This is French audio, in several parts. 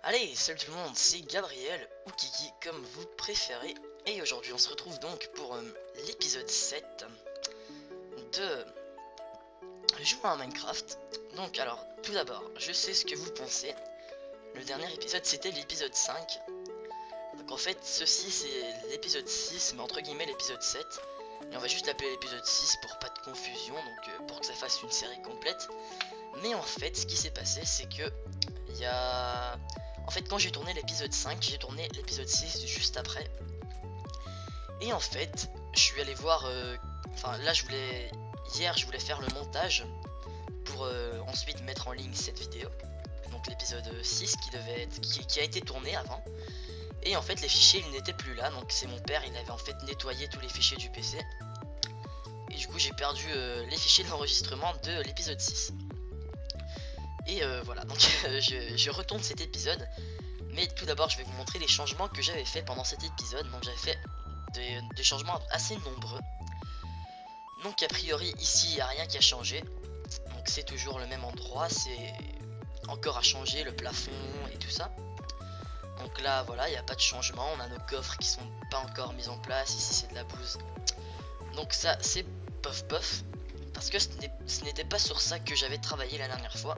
Allez, salut tout le monde, c'est Gabriel ou Kiki comme vous préférez. Et aujourd'hui on se retrouve donc pour l'épisode 7 de jouer à Minecraft. Donc alors, tout d'abord, je sais ce que vous pensez. Le dernier épisode c'était l'épisode 5. Donc en fait, ceci c'est l'épisode 6, mais entre guillemets l'épisode 7. Et on va juste l'appeler l'épisode 6 pour pas de confusion, donc pour que ça fasse une série complète. Mais en fait, ce qui s'est passé, c'est que il y a... En fait, quand j'ai tourné l'épisode 5, j'ai tourné l'épisode 6 juste après. Et en fait, je suis allé voir... Enfin, là, hier, je voulais faire le montage pour ensuite mettre en ligne cette vidéo. Donc l'épisode 6 qui a été tourné avant. Et en fait, les fichiers, ils n'étaient plus là. Donc c'est mon père, il avait en fait nettoyé tous les fichiers du PC. Et du coup, j'ai perdu les fichiers d'enregistrement de l'épisode 6. Et voilà, donc je retourne cet épisode. Mais tout d'abord, je vais vous montrer les changements que j'avais fait pendant cet épisode. Donc j'avais fait des changements assez nombreux. Donc a priori, ici, il n'y a rien qui a changé. Donc c'est toujours le même endroit. C'est encore à changer, le plafond et tout ça. Donc là, voilà, il n'y a pas de changement. On a nos coffres qui sont pas encore mis en place. Ici, c'est de la bouse. Donc ça, c'est pof pof. Parce que ce n'était pas sur ça que j'avais travaillé la dernière fois.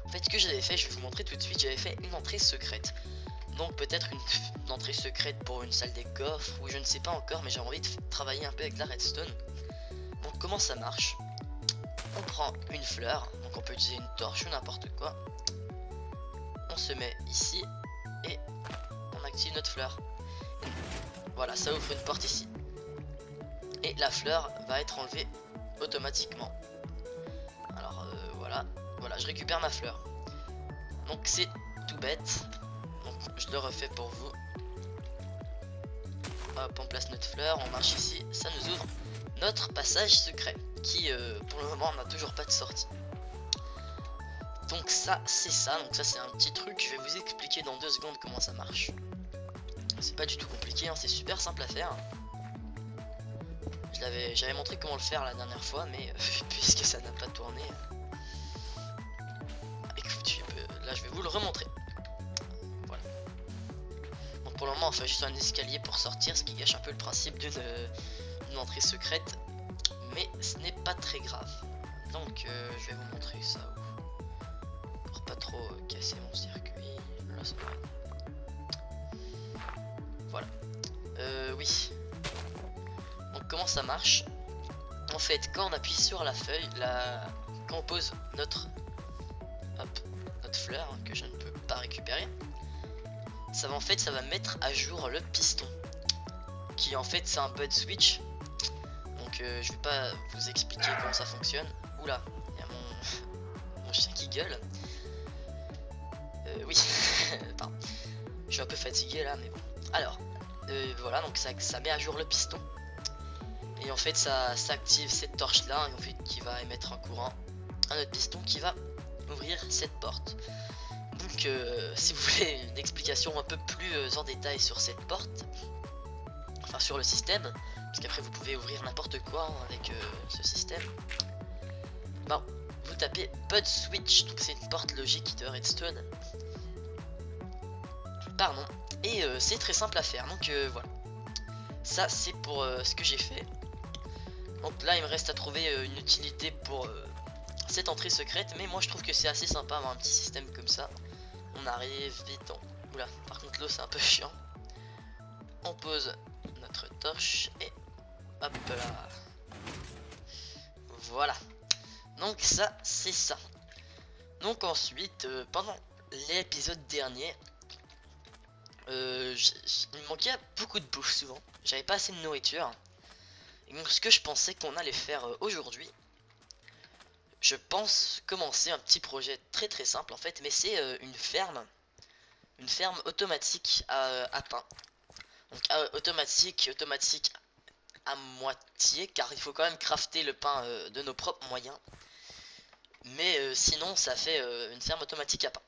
En fait, ce que j'avais fait, je vais vous montrer tout de suite, j'avais fait une entrée secrète. Donc peut-être une entrée secrète pour une salle des coffres, ou je ne sais pas encore, mais j'ai envie de travailler un peu avec la redstone. Donc comment ça marche? On prend une fleur, donc on peut utiliser une torche ou n'importe quoi. On se met ici, et on active notre fleur. Voilà, ça ouvre une porte ici. Et la fleur va être enlevée automatiquement. Alors voilà, je récupère ma fleur. Donc c'est tout bête. Donc je le refais pour vous. Hop, on place notre fleur, on marche ici, ça nous ouvre notre passage secret qui pour le moment n'a toujours pas de sortie. Donc ça c'est ça, donc ça c'est un petit truc, je vais vous expliquer dans 2 secondes comment ça marche. C'est pas du tout compliqué, hein, c'est super simple à faire. J'avais montré comment le faire la dernière fois, mais puisque ça n'a pas tourné, là je vais vous le remontrer. Voilà. Donc pour le moment on fait juste un escalier pour sortir, ce qui gâche un peu le principe d'une entrée secrète. Mais ce n'est pas très grave. Donc je vais vous montrer ça pour pas trop casser mon circuit. Là ça va. Voilà. Oui. Donc comment ça marche? En fait, quand on appuie sur la feuille, quand on pose notre fleur, que je ne peux pas récupérer, ça va mettre à jour le piston, qui en fait c'est un bud switch. Donc je vais pas vous expliquer comment ça fonctionne. Oula, il y a mon chien qui gueule. Oui, pardon. Je suis un peu fatigué là, mais bon. Alors, voilà, donc ça met à jour le piston. Et en fait ça active cette torche là, et en fait, qui va émettre un courant à notre piston qui va ouvrir cette porte. Donc si vous voulez une explication un peu plus en détail sur cette porte, enfin sur le système, parce qu'après vous pouvez ouvrir n'importe quoi hein, avec ce système, bon, vous tapez bud switch, donc c'est une porte logique de redstone, pardon, et c'est très simple à faire. Donc voilà, ça c'est pour ce que j'ai fait. Donc là il me reste à trouver une utilité pour cette entrée secrète, mais moi je trouve que c'est assez sympa avoir un petit système comme ça. On arrive vite en... Oula, par contre l'eau c'est un peu chiant. On pose notre torche et hop là. Voilà. Donc ça c'est ça. Donc ensuite pendant l'épisode dernier il me manquait beaucoup de bouffe souvent. J'avais pas assez de nourriture. Et donc ce que je pensais qu'on allait faire aujourd'hui, je pense commencer un petit projet très très simple en fait, mais c'est une ferme automatique à pain. Donc automatique à moitié, car il faut quand même crafter le pain de nos propres moyens. Mais sinon ça fait une ferme automatique à pain.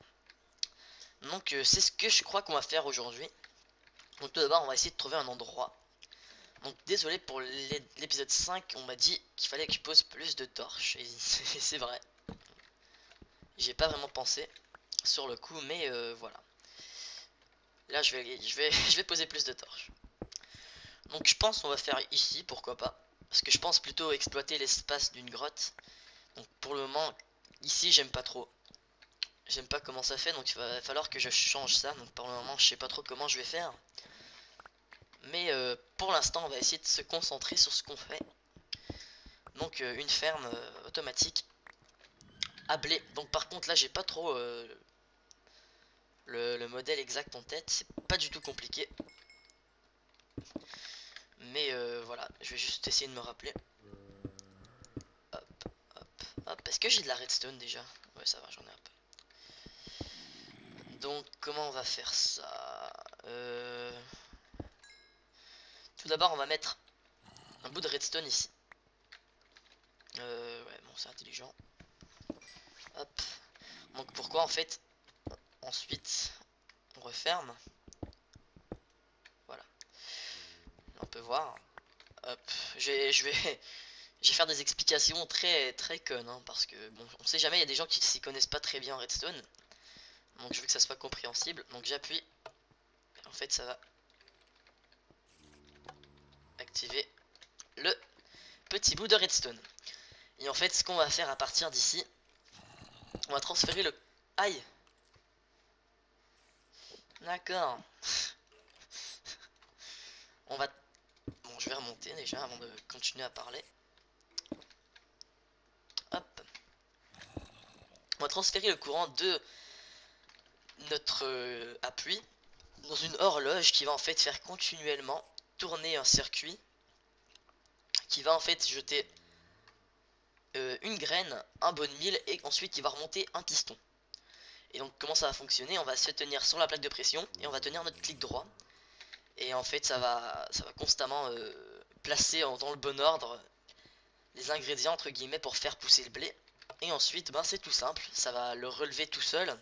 Donc c'est ce que je crois qu'on va faire aujourd'hui. Donc tout d'abord on va essayer de trouver un endroit. Donc désolé pour l'épisode 5, on m'a dit qu'il fallait que je pose plus de torches. Et c'est vrai. J'ai pas vraiment pensé. sur le coup, mais voilà. Là, je vais poser plus de torches. Donc, je pense qu'on va faire ici, pourquoi pas. Parce que je pense plutôt exploiter l'espace d'une grotte. Donc, pour le moment, ici, j'aime pas trop. J'aime pas comment ça fait, donc il va falloir que je change ça. Donc, pour le moment, je sais pas trop comment je vais faire. Mais pour l'instant, on va essayer de se concentrer sur ce qu'on fait. Donc, une ferme automatique à blé. Donc, par contre, là, j'ai pas trop le modèle exact en tête. C'est pas du tout compliqué. Mais voilà, je vais juste essayer de me rappeler. Hop, hop, hop. Est-ce que j'ai de la redstone déjà? Ouais, ça va, j'en ai un peu. Donc, comment on va faire ça? Tout d'abord, on va mettre un bout de redstone ici. Ouais, bon, c'est intelligent. Hop. Donc, pourquoi en fait? Ensuite, on referme. Voilà. On peut voir. Hop. Je vais, je vais faire des explications très connes, hein, parce que bon, on sait jamais, il y a des gens qui s'y connaissent pas très bien en redstone. Donc, je veux que ça soit compréhensible. Donc, j'appuie. En fait, ça va activer le petit bout de redstone. Et en fait, ce qu'on va faire à partir d'ici, on va transférer le... Aïe. D'accord. On va... Bon, je vais remonter déjà avant de continuer à parler. Hop. On va transférer le courant de notre appui dans une horloge qui va en fait faire continuellement tourner un circuit qui va en fait jeter une graine, un bone meal et ensuite il va remonter un piston. Et donc comment ça va fonctionner? On va se tenir sur la plaque de pression et on va tenir notre clic droit. Et en fait ça va constamment placer dans le bon ordre les ingrédients entre guillemets pour faire pousser le blé. Et ensuite ben, c'est tout simple, ça va le relever tout seul,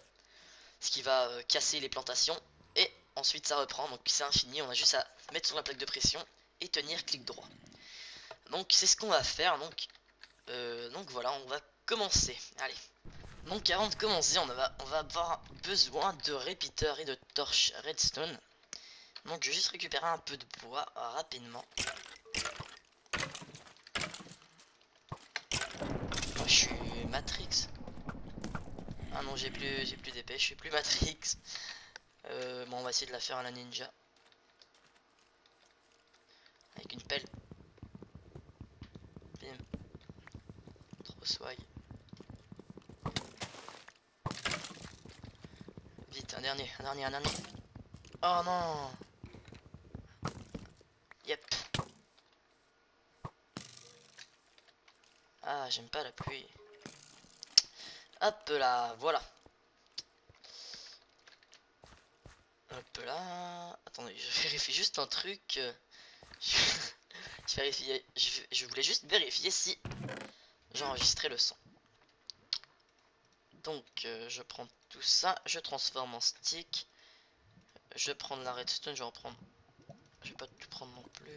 ce qui va casser les plantations. Et ensuite ça reprend, donc c'est infini, on a juste à mettre sur la plaque de pression et tenir clic droit. Donc c'est ce qu'on va faire, donc voilà, on va commencer. Allez. Donc avant de commencer, on va avoir besoin de repeaters et de torches redstone. Donc je vais juste récupérer un peu de bois rapidement. Oh, je suis Matrix. Ah non, j'ai plus d'épée, je suis plus Matrix. Bon, on va essayer de la faire à la ninja. Avec une pelle. Bim. Trop swag. Vite, un dernier. Oh non. Yep. Ah, j'aime pas la pluie. Hop là, voilà. Hop là. Attendez, je vérifie juste un truc. Je voulais juste vérifier si j'enregistrais le son. Donc, je prends tout ça, je transforme en stick. Je vais prendre la redstone, je vais en prendre. Je vais pas tout prendre non plus.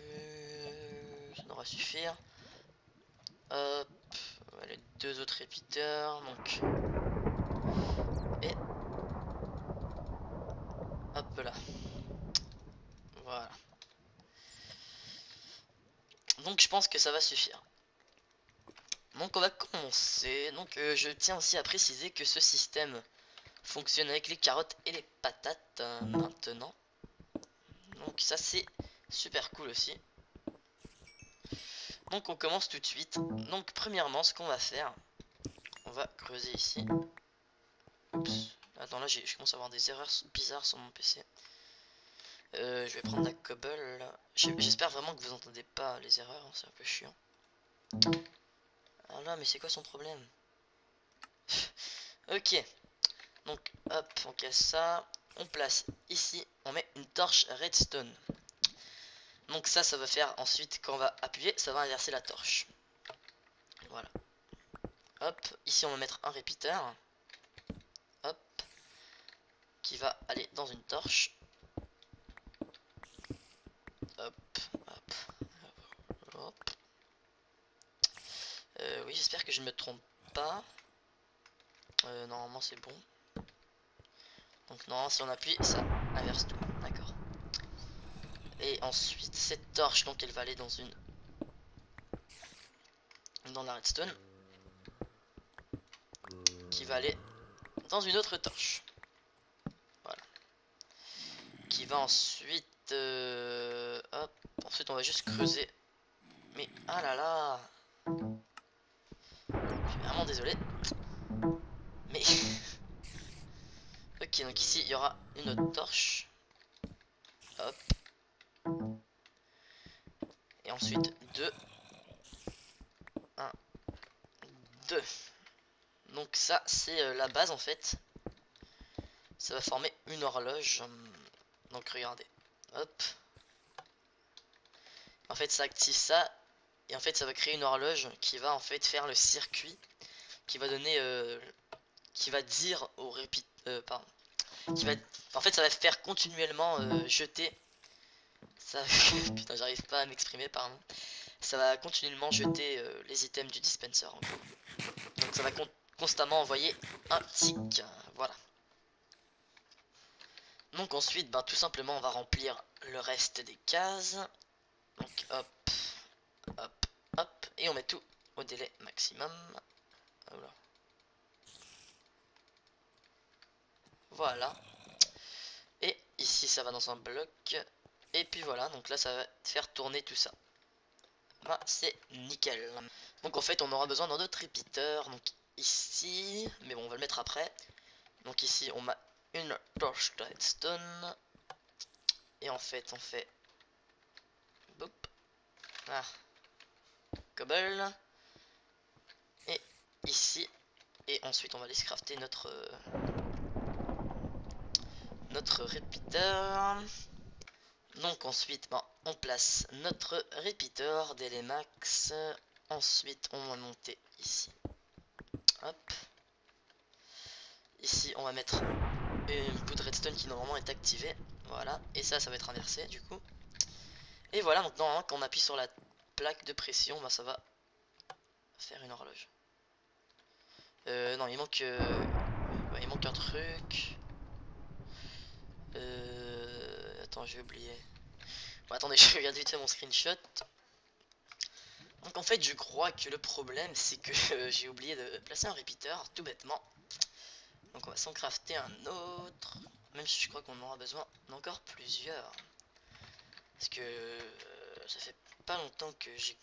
Ça devra suffire. Hop, les deux autres repeaters. Donc, et hop là. Voilà. Donc, je pense que ça va suffire. Donc, on va commencer. Donc, je tiens aussi à préciser que ce système fonctionne avec les carottes et les patates maintenant. Donc, ça, c'est super cool aussi. Donc, on commence tout de suite. Donc, premièrement, ce qu'on va faire, on va creuser ici. Oups. Attends, là, je commence à avoir des erreurs bizarres sur mon PC. Je vais prendre la cobble. J'espère vraiment que vous entendez pas les erreurs, hein, c'est un peu chiant. Ah là, mais c'est quoi son problème? Ok. Donc, hop, on casse ça. On place ici. On met une torche redstone. Donc ça va faire ensuite, quand on va appuyer, ça va inverser la torche. Voilà. Hop, ici on va mettre un repeater. Hop. Qui va aller dans une torche. Hop, hop, hop. Oui, j'espère que je ne me trompe pas. Normalement c'est bon. Donc non, si on appuie, ça inverse tout. D'accord. Et ensuite, cette torche, donc elle va aller dans la redstone, qui va aller dans une autre torche. Voilà. Qui va ensuite... hop. Ensuite, on va juste creuser. Mais, ah là là. Je suis vraiment désolé. Mais... ok, donc ici, il y aura une autre torche. Hop. Et ensuite, 2. 1, 2. Donc ça, c'est la base en fait. Ça va former une horloge. Donc regardez. Hop. En fait, ça active ça. Et en fait, ça va créer une horloge qui va en fait faire le circuit. Qui va donner... qui va dire au pardon. Qui va... En fait, ça va faire continuellement jeter... Ça... Putain, j'arrive pas à m'exprimer, pardon. Ça va continuellement jeter les items du dispenser. En gros. Donc ça va constamment envoyer un tic. Voilà. Donc ensuite, ben, tout simplement, on va remplir le reste des cases. Donc hop, hop, hop. Et on met tout au délai maximum. Voilà. Voilà. Et ici, ça va dans un bloc. Et puis voilà, donc là, ça va faire tourner tout ça. Là, c'est nickel. Donc en fait, on aura besoin d'un autre repeater. Donc ici, mais bon, on va le mettre après. Donc ici, on met une torche de redstone. Et en fait, on fait... Boop. Ah. Cobble. Et ici. Et ensuite, on va aller se crafter notre repeater. Donc ensuite, ben, on place notre repeater délai max. Ensuite, on va monter ici. Hop. Ici, on va mettre une bout de redstone qui normalement est activée. Voilà. Et ça va être inversé du coup. Et voilà, donc normalement, quand on appuie sur la plaque de pression, ben, ça va faire une horloge. Non, il manque un truc. Attends, j'ai oublié. Bon, attendez, je regarde vite fait mon screenshot. Donc en fait, je crois que le problème, c'est que j'ai oublié de placer un repeater, tout bêtement. Donc on va s'en crafter un autre. Même si je crois qu'on aura besoin d'encore plusieurs. Parce que ça fait pas longtemps que j'ai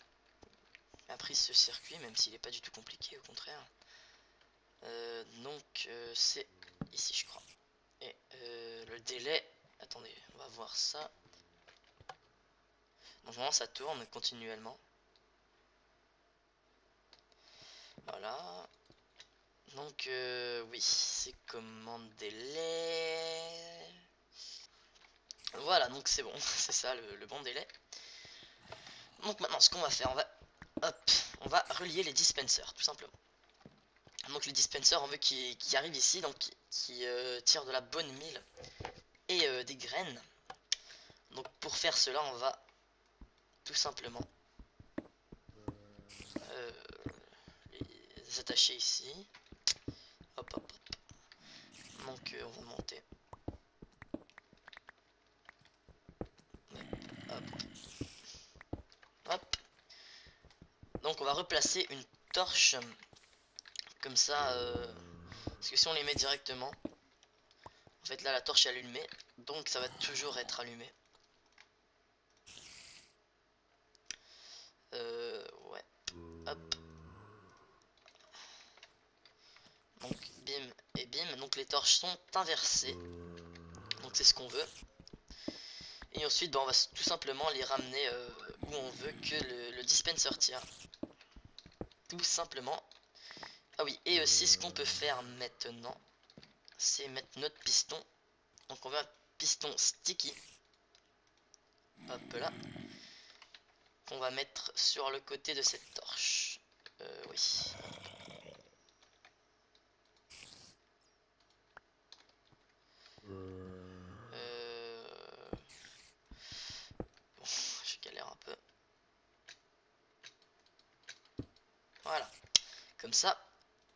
appris ce circuit, même s'il est pas du tout compliqué, au contraire. Donc c'est ici, je crois. Et le délai... Attendez, on va voir ça. Donc vraiment, ça tourne continuellement. Voilà. Donc oui, c'est commande délai. Voilà, donc c'est bon, c'est ça le bon délai. Donc maintenant, ce qu'on va faire, on va relier les dispensers, tout simplement. Donc les dispensers, on veut qui arrivent ici, donc qui tirent de la bonne mille et des graines. Donc pour faire cela, on va tout simplement les attacher ici. Hop, hop, hop. Donc on va monter. Hop. Hop. Donc on va replacer une torche comme ça, parce que si on les met directement, en fait là la torche est allumée, donc ça va toujours être allumé. Ouais. Hop. Donc bim et bim, donc les torches sont inversées, donc c'est ce qu'on veut. Et ensuite, on va tout simplement les ramener où on veut que le dispenser tire. Tout simplement. Ah oui, et aussi ce qu'on peut faire maintenant, c'est mettre notre piston. Donc on veut un piston sticky. Hop là. Qu'on va mettre sur le côté de cette torche. Oui. Bon, je galère un peu. Voilà. Comme ça.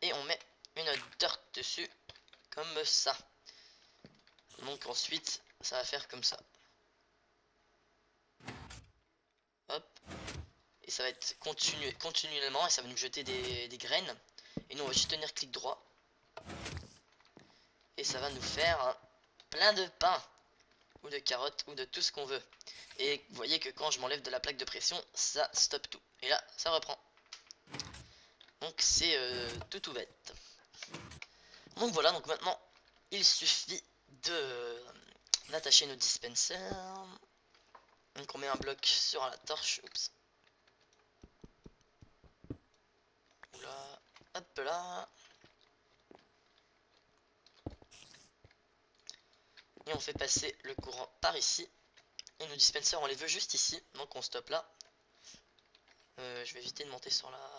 Et on met une dirt dessus. Comme ça. Donc ensuite, ça va faire comme ça. Hop. Et ça va être continuellement et ça va nous jeter des graines. Et nous on va juste tenir clic droit. Et ça va nous faire plein de pain. Ou de carottes ou de tout ce qu'on veut. Et vous voyez que quand je m'enlève de la plaque de pression, ça stoppe tout. Et là, ça reprend. Donc c'est tout bête. Donc voilà, donc maintenant, il suffit d'attacher nos dispensers. Donc on met un bloc sur la torche. Oups. Oula. Hop là. Et on fait passer le courant par ici. Et nos dispensers, on les veut juste ici. Donc on stoppe là. Je vais éviter de monter sur la...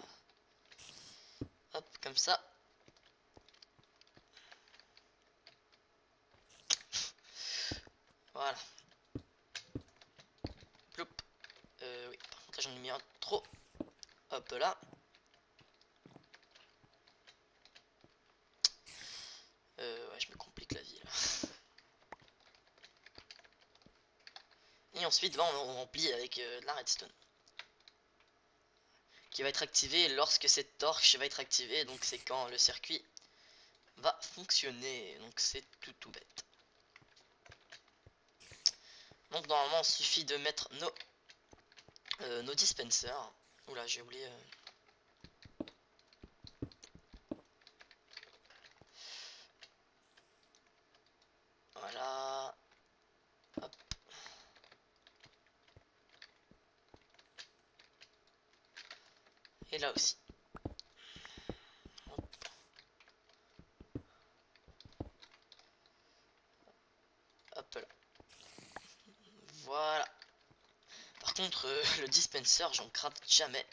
Hop, comme ça. Voilà. Ploup. Oui, par contre là j'en ai mis un trop. Hop là. Ouais, je me complique la vie là. Et ensuite, on remplit avec de la redstone. Qui va être activé lorsque cette torche va être activée. Donc c'est quand le circuit va fonctionner. Donc c'est tout bête. Donc normalement, il suffit de mettre nos dispensers. Oula, j'ai oublié. Voilà. Hop. Et là aussi. Hop. Hop là. Voilà. Par contre, le dispenser, j'en craft jamais.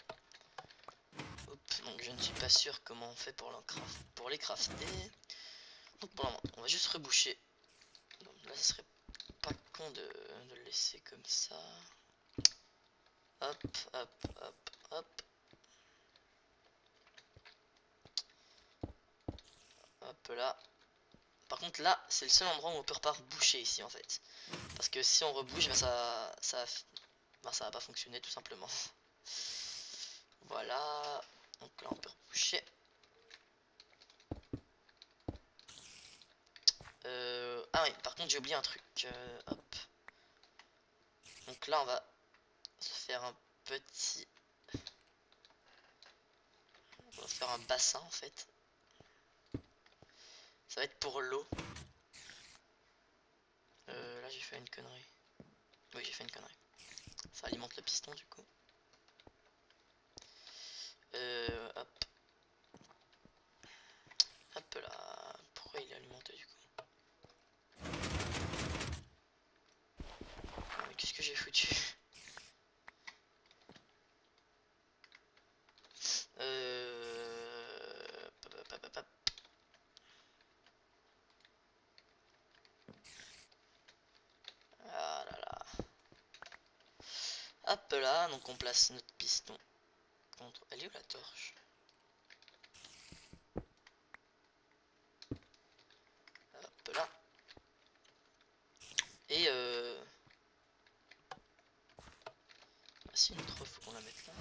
Hop, donc je ne suis pas sûr comment on fait pour les crafter. Donc pour le moment, on va juste reboucher. Donc là, ce serait pas con de le laisser comme ça. Hop, hop, hop, hop. Hop là. Par contre là, c'est le seul endroit où on peut pas reboucher ici en fait. Parce que si on rebouche, bah, ça va pas fonctionner tout simplement. Voilà. Donc là on peut reboucher. Ah oui, par contre j'ai oublié un truc. Hop. Donc là on va se faire un petit... On va faire un bassin en fait. Ça va être pour l'eau. Là j'ai fait une connerie. Oui, j'ai fait une connerie. Ça alimente le piston du coup. Hop. Hop là. Pourquoi il est alimenté du coup? Mais qu'est-ce que j'ai foutu? Ah là là. Hop là, donc on place notre piston contre... Elle est où la torche? Hop là. Et ah si, une autre, faut qu'on la mette là.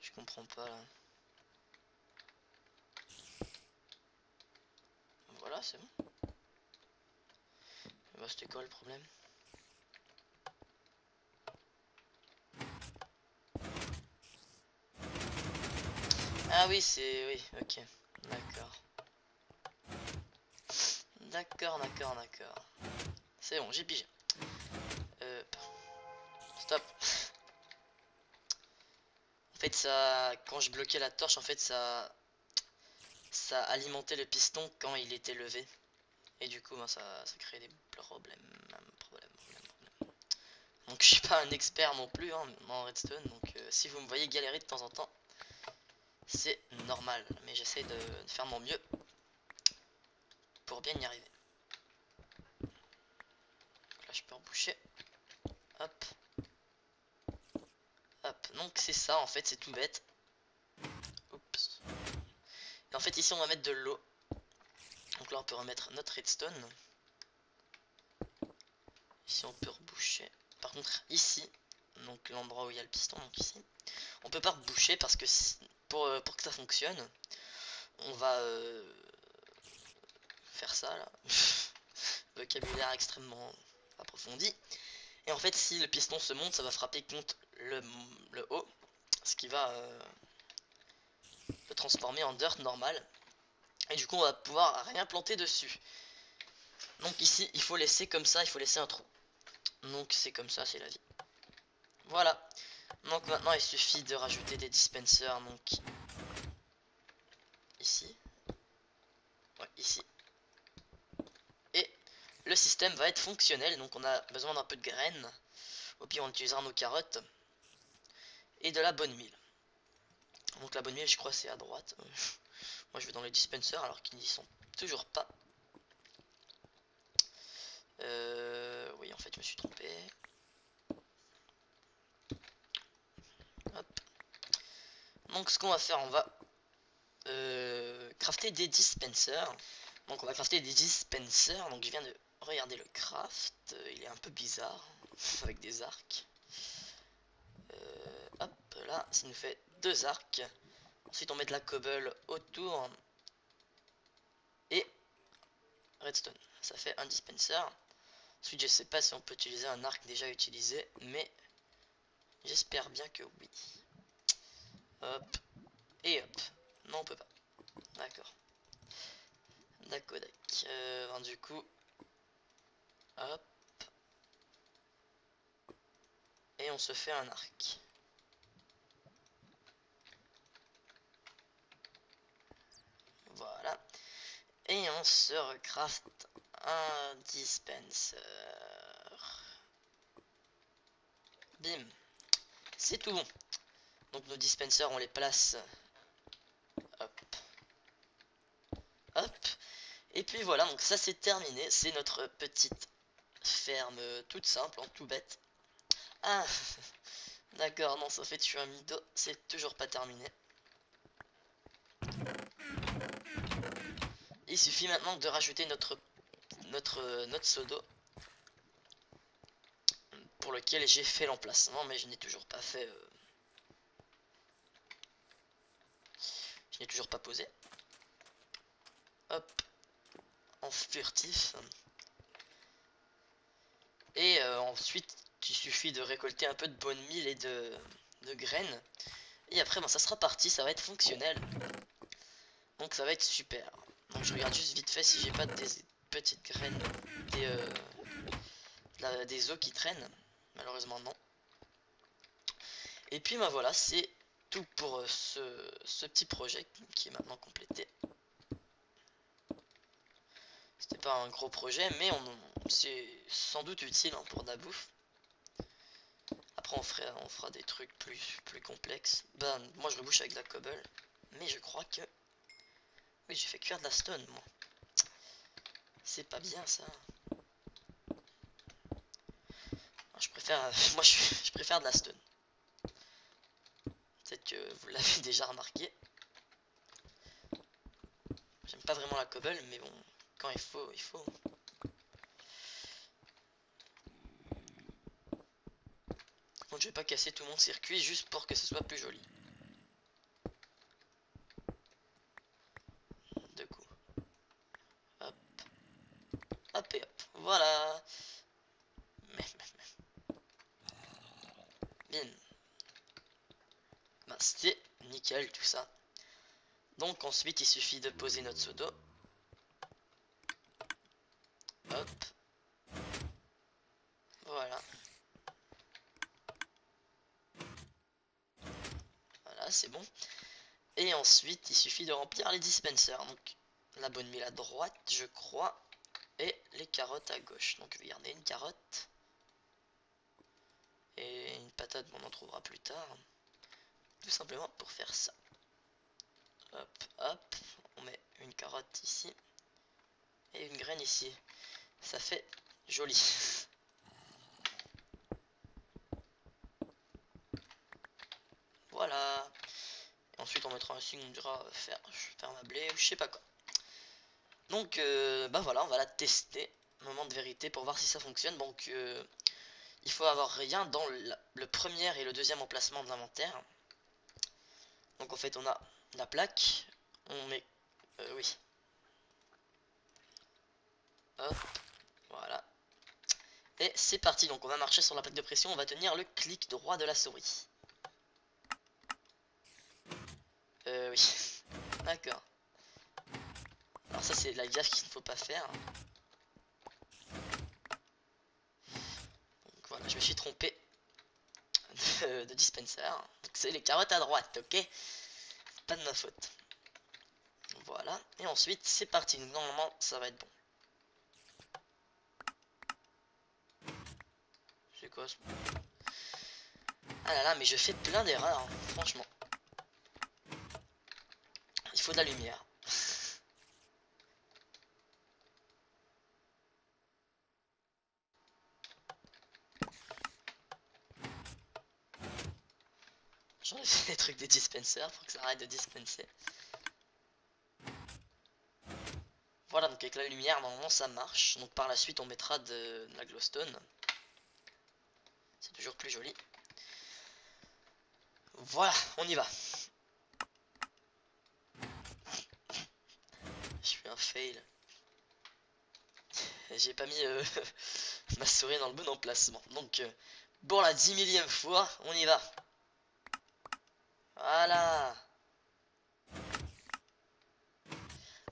Je comprends pas là. Voilà, c'est bon. Bah, c'était quoi le problème? Ah oui, c'est... Oui, ok. D'accord. D'accord. C'est bon, j'ai pigé. Stop. En fait, ça... Quand je bloquais la torche, en fait, ça alimentait le piston quand il était levé. Et du coup, ben, ça crée des problèmes. Donc je suis pas un expert non plus hein, en redstone, donc si vous me voyez galérer de temps en temps, c'est normal, mais j'essaie de faire mon mieux pour bien y arriver. Donc là je peux reboucher. Hop. Hop. Donc c'est ça en fait, c'est tout bête. Oups. Et en fait ici on va mettre de l'eau. Donc là on peut remettre notre redstone. Ici on peut reboucher. Par contre ici, donc l'endroit où il y a le piston, donc ici, on peut pas reboucher parce que pour que ça fonctionne, on va faire ça là. Vocabulaire extrêmement approfondi. Et en fait si le piston se monte, ça va frapper contre le haut, ce qui va le transformer en dirt normal. Et du coup on va pouvoir rien planter dessus. Donc ici il faut laisser comme ça, il faut laisser un trou. Donc c'est comme ça, c'est la vie. Voilà. Donc maintenant il suffit de rajouter des dispensers. Donc ici. Ouais, ici. Et le système va être fonctionnel. Donc on a besoin d'un peu de graines. Au pire on utilisera nos carottes. Et de la bonne mille. Donc la bonne mille je crois c'est à droite. Moi je vais dans les dispensers alors qu'ils n'y sont toujours pas. Oui en fait je me suis trompé. Hop. Donc ce qu'on va faire, on va crafter des dispensers. Donc on va crafter des dispensers. Donc je viens de regarder le craft. Il est un peu bizarre avec des arcs. Hop là, ça nous fait 2 arcs. Ensuite on met de la cobble autour. Et redstone. Ça fait un dispenser. Ensuite je sais pas si on peut utiliser un arc déjà utilisé. Mais j'espère bien que oui. Hop. Et hop. Non on peut pas. D'accord. D'accord. Du coup. Hop. Et on se fait un arc. Voilà. Et on se recraft un dispenser. Bim. C'est tout bon. Donc nos dispensers on les place. Hop. Hop. Et puis voilà, donc ça c'est terminé. C'est notre petite ferme toute simple, en tout bête. Ah. D'accord, non, ça fait que je suis un mytho. C'est toujours pas terminé. Il suffit maintenant de rajouter notre seau d'eau, pour lequel j'ai fait l'emplacement, mais je n'ai toujours pas fait. Je n'ai toujours pas posé. Hop, en furtif. Et ensuite, il suffit de récolter un peu de bonne mille et de graines. Et après, ben, ça sera parti, ça va être fonctionnel. Donc ça va être super. Donc je regarde juste vite fait si j'ai pas des petites graines, des os qui traînent. Malheureusement non. Et puis ben voilà, c'est tout pour ce petit projet qui est maintenant complété. C'était pas un gros projet, mais c'est sans doute utile hein, pour de la bouffe. Après on fera des trucs plus complexes. Ben moi je rebouche avec de la cobble, mais je crois que oui j'ai fait cuire de la stone moi. C'est pas bien ça. Je préfère moi je préfère de la stone. Peut-être que vous l'avez déjà remarqué. J'aime pas vraiment la cobble, mais bon, quand il faut, il faut. Donc je vais pas casser tout mon circuit juste pour que ce soit plus joli. De coup. Hop. Hop et hop. Voilà. Bien. Bah, c'était nickel tout ça. Donc ensuite il suffit de poser notre seau d'eau. Hop. Voilà. Voilà, c'est bon. Et ensuite il suffit de remplir les dispensers. Donc la bonne mille à droite, je crois. Et les carottes à gauche. Donc je vais garder une carotte. Et une patate, on en trouvera plus tard. Tout simplement pour faire ça. Hop, hop. On met une carotte ici. Et une graine ici. Ça fait joli. Voilà. Et ensuite on mettra un signe, on dira faire ma blé ou je sais pas quoi. Donc bah voilà, on va la tester. Moment de vérité pour voir si ça fonctionne. Donc il faut avoir rien dans le premier et le deuxième emplacement de l'inventaire. Donc en fait on a la plaque. On met... oui. Hop, voilà. Et c'est parti, donc on va marcher sur la plaque de pression, on va tenir le clic droit de la souris. Oui. D'accord. Alors ça c'est la gaffe qu'il ne faut pas faire. Donc voilà, je me suis trompé de dispenser. Donc c'est les carottes à droite, ok? Pas de ma faute. Voilà, et ensuite c'est parti, donc normalement ça va être bon. C'est quoi ce... Ah là là, mais je fais plein d'erreurs, hein, franchement. Il faut de la lumière. J'en ai fait des trucs des dispensers pour que ça arrête de dispenser. Voilà, donc avec la lumière, normalement ça marche. Donc par la suite, on mettra de la glowstone. C'est toujours plus joli. Voilà, on y va. Je suis un fail. J'ai pas mis ma souris dans le bon emplacement. Donc, pour la 10 millième fois, on y va. Voilà.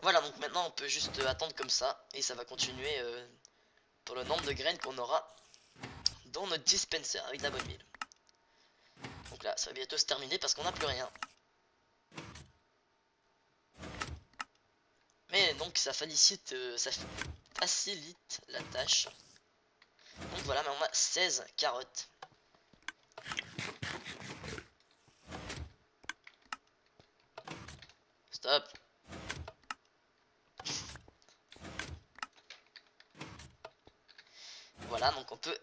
Voilà, donc maintenant on peut juste attendre comme ça. Et ça va continuer pour le nombre de graines qu'on aura dans notre dispenser avec la bonne mille. Donc là, ça va bientôt se terminer parce qu'on n'a plus rien. Mais donc ça facilite, la tâche. Donc voilà, mais on a 16 carottes. Stop. Voilà, donc on peut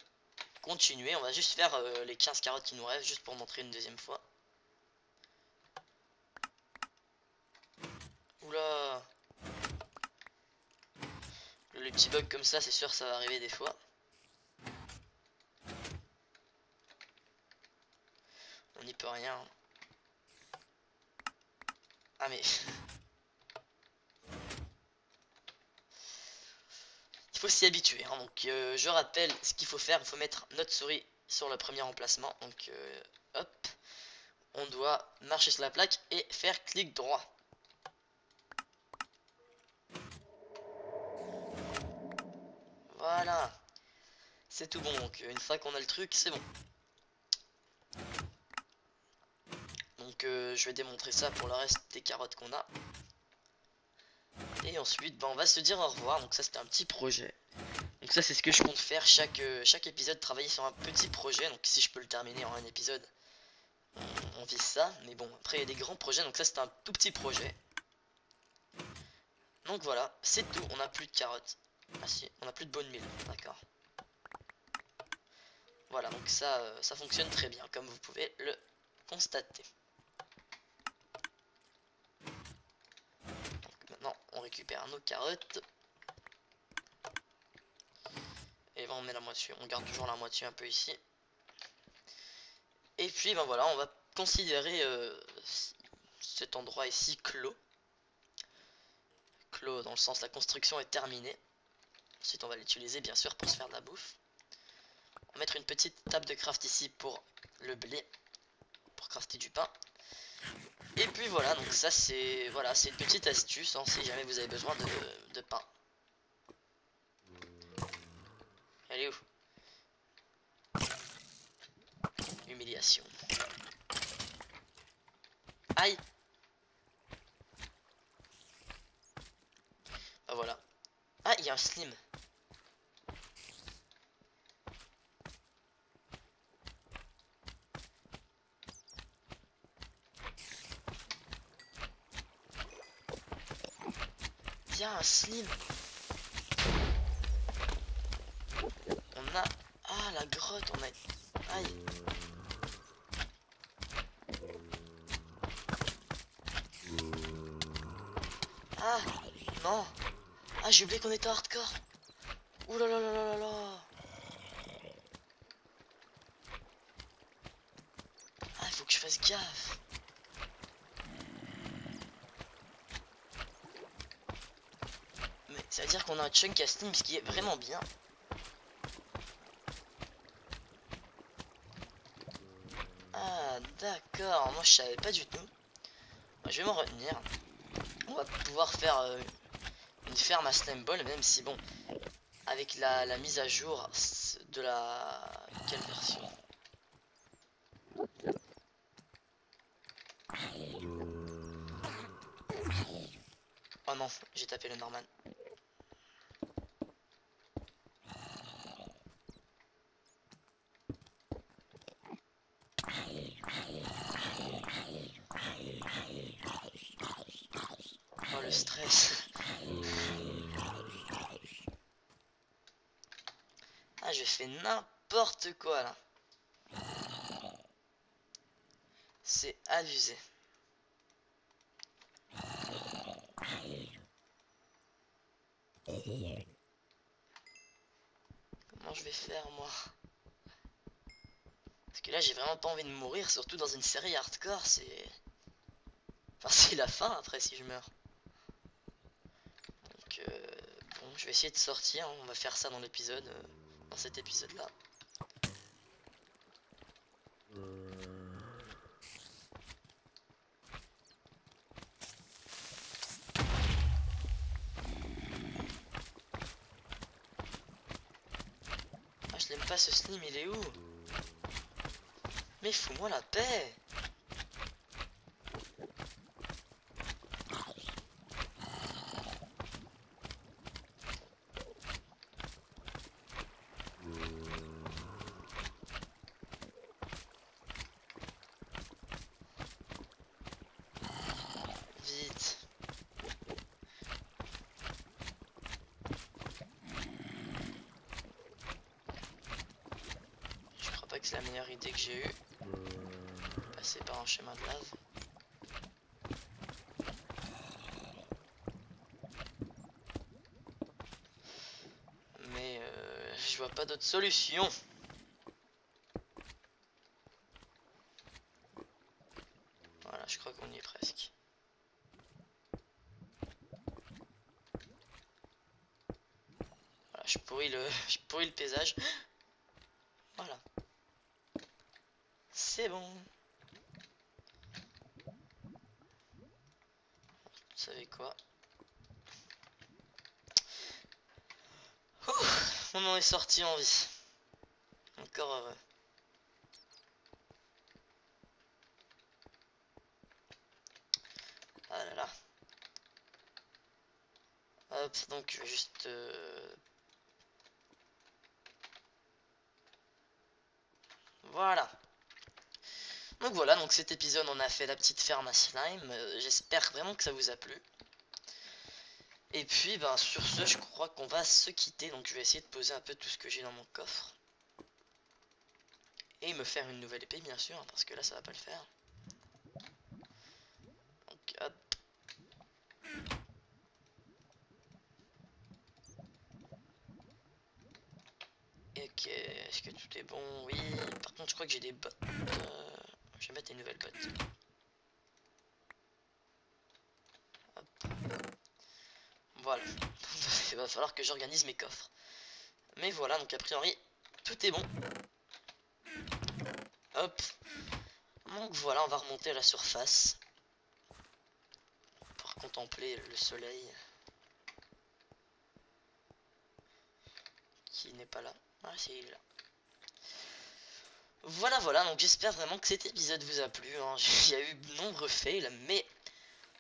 continuer. On va juste faire les 15 carottes qui nous restent, juste pour montrer une deuxième fois. Oula. Les petits bugs comme ça, c'est sûr ça va arriver des fois. On n'y peut rien. Ah mais... il faut s'y habituer. Hein. Donc je rappelle ce qu'il faut faire. Il faut mettre notre souris sur le premier emplacement. Donc hop. On doit marcher sur la plaque et faire clic droit. Voilà. C'est tout bon. Donc une fois qu'on a le truc, c'est bon. Donc je vais démontrer ça pour le reste des carottes qu'on a. Et ensuite on va se dire au revoir. Donc ça c'était un petit projet. Donc ça c'est ce que je compte faire chaque épisode, travailler sur un petit projet. Donc si je peux le terminer en un épisode, on vise ça. Mais bon, après il y a des grands projets. Donc ça c'est un tout petit projet. Donc voilà, c'est tout. On n'a plus de carottes. Ah si, on n'a plus de bonne mille. D'accord. Voilà, donc ça fonctionne très bien, comme vous pouvez le constater. Donc maintenant, on récupère nos carottes. Et ben, on met la moitié, on garde toujours la moitié un peu ici. Et puis, ben voilà, on va considérer cet endroit ici clos. Clos dans le sens la construction est terminée. Ensuite, on va l'utiliser bien sûr pour se faire de la bouffe. On va mettre une petite table de craft ici pour le blé, pour crafter du pain. Et puis voilà, donc ça c'est c'est une petite astuce hein, si jamais vous avez besoin de pain. Elle est où? Humiliation. Aïe. Ah voilà. Ah, il y a un slim. Il y a un slim. On a... Ah, la grotte, on a... Aïe. Ah, non. Ah, j'ai oublié qu'on était hardcore. Ouh là là là là là là. Ah, il faut que je fasse gaffe. Mais ça veut dire qu'on a un chunk à Steam, ce qui est vraiment bien. Ah, d'accord. Moi, je savais pas du tout. Moi, je vais m'en retenir. On va pouvoir faire une ferme à slime ball, même si, bon, avec la mise à jour de la... Quelle version? Oh non, j'ai tapé le Norman. Oh, le stress. Ah, j'ai fait n'importe quoi là. C'est abusé. Comment je vais faire moi? Parce que là j'ai vraiment pas envie de mourir, surtout dans une série hardcore, c'est... Enfin c'est la fin après si je meurs. Donc bon, je vais essayer de sortir, hein. On va faire ça dans l'épisode, dans cet épisode là. Ah, je l'aime pas ce slim, il est où? Mais fous-moi la paix! Vite! Je crois pas que c'est la meilleure idée que j'ai eue. Passer par un chemin de lave. Mais je vois pas d'autre solution. Voilà, je crois qu'on y est presque. Voilà, je pourris le paysage. Voilà. C'est bon. Vous savez quoi? Ouh, on en est sorti en vie. Encore heureux. Ah là là. Hop, donc je vais juste... Voilà. Donc voilà, donc cet épisode on a fait la petite ferme à slime. J'espère vraiment que ça vous a plu. Et puis ben sur ce je crois qu'on va se quitter. Donc je vais essayer de poser un peu tout ce que j'ai dans mon coffre. Et me faire une nouvelle épée bien sûr, parce que là ça va pas le faire. Donc hop. Ok, est-ce que tout est bon? Oui. Par contre je crois que j'ai des bottes. Je vais mettre des nouvelles bottes. Hop. Voilà. Il va falloir que j'organise mes coffres. Mais voilà, donc a priori, tout est bon. Hop. Donc voilà, on va remonter à la surface. Pour contempler le soleil. Qui n'est pas là. Ah si, il est là. Voilà, voilà, donc j'espère vraiment que cet épisode vous a plu. Hein. Il y a eu de nombreux fails, mais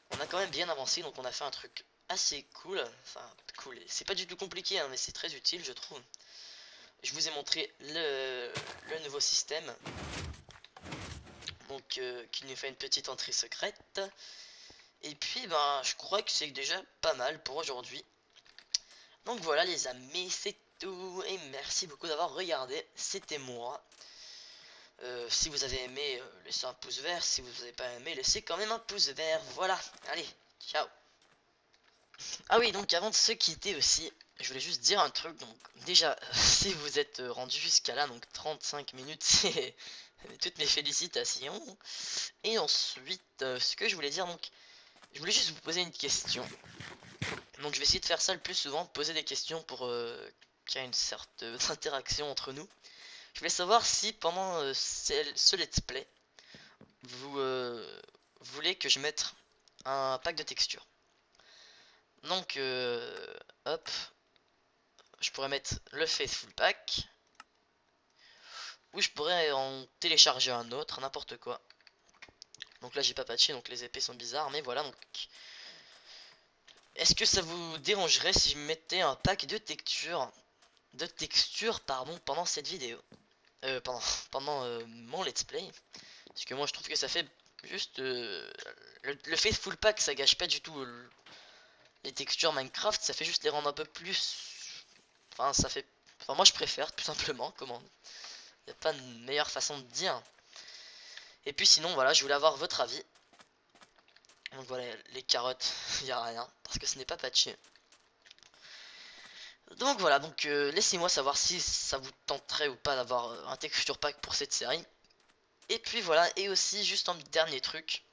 on a quand même bien avancé, donc on a fait un truc assez cool. Enfin, cool, c'est pas du tout compliqué, hein, mais c'est très utile, je trouve. Je vous ai montré le nouveau système. Donc, qui nous fait une petite entrée secrète. Et puis, ben, je crois que c'est déjà pas mal pour aujourd'hui. Donc voilà les amis, c'est tout. Et merci beaucoup d'avoir regardé, c'était moi. Si vous avez aimé, laissez un pouce vert. Si vous n'avez pas aimé, laissez quand même un pouce vert. Voilà, allez, ciao. Ah oui, donc avant de se quitter aussi, je voulais juste dire un truc. Donc déjà, si vous êtes rendu jusqu'à là, donc 35 minutes, c'est toutes mes félicitations. Et ensuite, ce que je voulais dire, donc, je voulais juste vous poser une question. Donc je vais essayer de faire ça le plus souvent, poser des questions pour qu'il y ait une certaine interaction entre nous. Je voulais savoir si pendant ce let's play, vous voulez que je mette un pack de textures. Donc, hop, je pourrais mettre le Faithful Pack, ou je pourrais en télécharger un autre, n'importe quoi. Donc là, j'ai pas patché, donc les épées sont bizarres, mais voilà. Donc, est-ce que ça vous dérangerait si je mettais un pack de textures, pardon, pendant cette vidéo, pendant mon let's play, parce que moi, je trouve que ça fait juste le Faithful Pack, ça gâche pas du tout les textures Minecraft, ça fait juste les rendre un peu plus. Enfin, ça fait. Enfin, moi je préfère tout simplement. Comment. Il n'y a pas de meilleure façon de dire. Et puis sinon, voilà, je voulais avoir votre avis. Donc voilà, les carottes, il n'y a rien. Parce que ce n'est pas patché. Donc voilà, donc laissez-moi savoir si ça vous tenterait ou pas d'avoir un texture pack pour cette série. Et puis voilà, et aussi juste un dernier truc.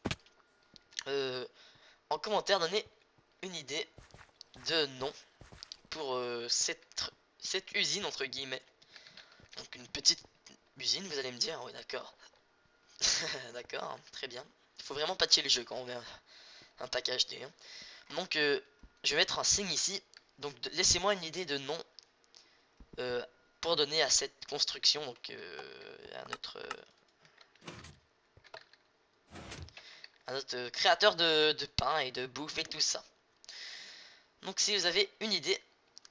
En commentaire, donnez une idée de nom pour cette usine entre guillemets. Donc une petite usine, vous allez me dire, oui d'accord. D'accord, très bien. Il faut vraiment patcher le jeu quand on met un pack HD. Hein. Donc je vais mettre un signe ici. Donc laissez-moi une idée de nom pour donner à cette construction, donc à notre créateur de pain et de bouffe et tout ça. Donc si vous avez une idée,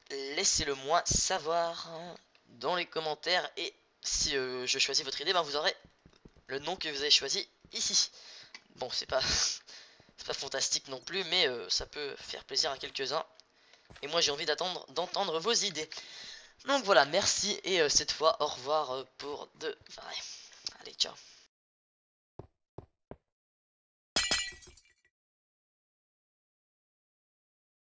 laissez-le moi savoir dans les commentaires. Et si je choisis votre idée, ben vous aurez le nom que vous avez choisi ici. Bon, c'est pas fantastique non plus, mais ça peut faire plaisir à quelques-uns. Et moi j'ai envie d'entendre vos idées. Donc voilà, merci et cette fois au revoir pour de... Allez, ciao.